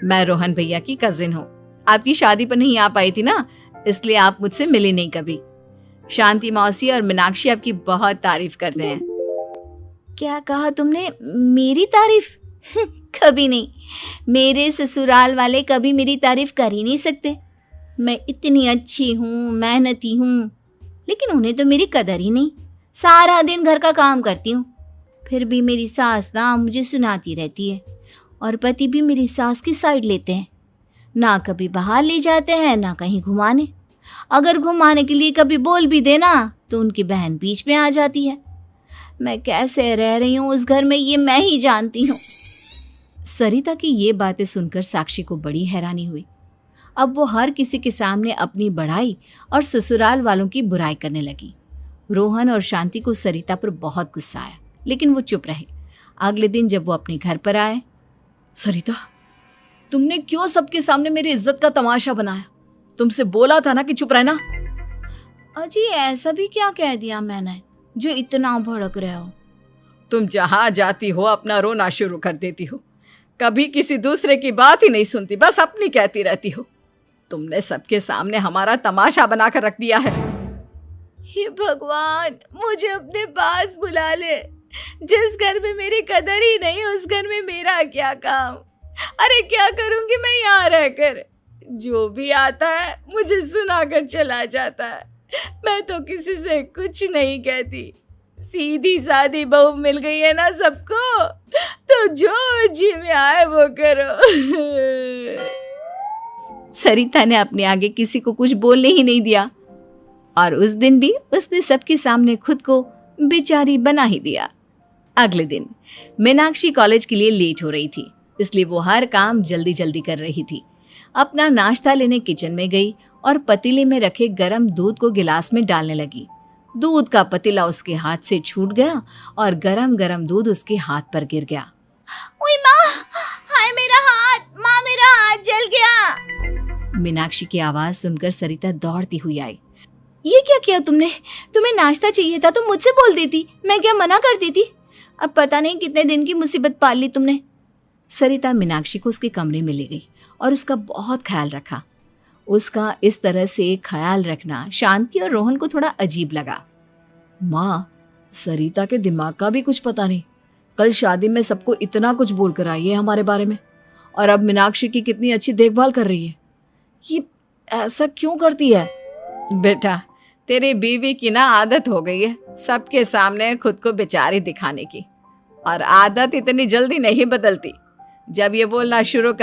मैं रोहन भैया की कजिन हूँ। आपकी शादी पर नहीं आ पाई थी ना, इसलिए आप मुझसे मिली नहीं कभी। शांति मौसी और मीनाक्षी आपकी बहुत तारीफ करते हैं। क्या कहा तुमने? मेरी तारीफ? कभी नहीं। मेरे ससुराल वाले कभी मेरी तारीफ कर ही नहीं सकते। मैं इतनी अच्छी हूँ, मेहनती हूँ, लेकिन उन्हें तो मेरी कदर ही नहीं। सारा दिन घर का काम करती हूँ, फिर भी मेरी सास ना मुझे सुनाती रहती है, और पति भी मेरी सास की साइड लेते हैं। ना कभी बाहर ले जाते हैं, ना कहीं घुमाने। अगर घुमाने के लिए कभी बोल भी देना तो उनकी बहन बीच में आ जाती है। मैं कैसे रह रही हूँ उस घर में, ये मैं ही जानती हूँ। सरिता की ये बातें सुनकर साक्षी को बड़ी हैरानी हुई। अब वो हर किसी के सामने अपनी बढ़ाई और ससुराल वालों की बुराई करने लगी। रोहन और शांति को सरिता पर बहुत गुस्सा आया, लेकिन वो चुप रहे। अगले दिन जब वो अपने घर पर आए, सरिता, तुमने क्यों सबके सामने मेरी इज्जत का तमाशा बनाया? तुमसे बोला था ना कि चुप रहना। अजी, ऐसा भी क्या कह दिया मैंने जो इतना भड़क रहे हो? तुम जहां जाती हो अपना रोना शुरू कर देती हो। कभी किसी दूसरे की बात ही नहीं सुनती, बस अपनी कहती रहती हो। तुमने सबके सामने हमारा तमाशा बनाकर रख दिया है। हे भगवान, मुझे अपने पास बुला ले। जिस घर में मेरी कदर ही नहीं, उस घर में मेरा क्या काम? अरे क्या करूंगी मैं यहाँ रहकर? जो भी आता है मुझे सुनाकर चला जाता है। मैं तो किसी से कुछ नहीं कहती। सीधी सादी बहू मिल गई है ना सबको, तो जो जी में आए वो करो। सरिता ने अपने आगे किसी को कुछ बोलने ही नहीं दिया, और उस दिन भी उसने सबके सामने खुद को बेचारी बना ही दिया। अगले दिन मीनाक्षी कॉलेज के लिए लेट हो रही थी, इसलिए वो हर काम जल्दी जल्दी कर रही थी। अपना नाश्ता लेने किचन में गई और पतीले में रखे गरम दूध को गिलास में डालने लगी। दूध का पतीला उसके हाथ से छूट गया और गरम गरम दूध उसके हाथ पर गिर गया। ओए माँ, हाय मेरा हाथ, माँ मेरा हाथ जल गया। मीनाक्षी की आवाज सुनकर सरिता दौड़ती हुई आई। ये क्या किया तुमने? तुम्हें नाश्ता चाहिए था तो मुझसे बोल देती, मैं क्या मना करती थी? अब पता नहीं कितने दिन की मुसीबत पाल ली तुमने। सरिता मीनाक्षी को उसके कमरे में ले गई और उसका बहुत ख्याल रखा। उसका इस तरह से ख्याल रखना शांति और रोहन को थोड़ा अजीब लगा। माँ, सरिता के दिमाग का भी कुछ पता नहीं। कल शादी में सबको इतना कुछ बोल कर आई है हमारे बारे में, और अब मीनाक्षी की कितनी अच्छी देखभाल कर रही है। ये ऐसा क्यों करती है? बेटा, तेरी बीवी की ना आदत हो गई है सबके सामने खुद को बेचारी दिखाने की, और आदत इतनी जल्दी नहीं बदलती। जब ये बोलना शुरू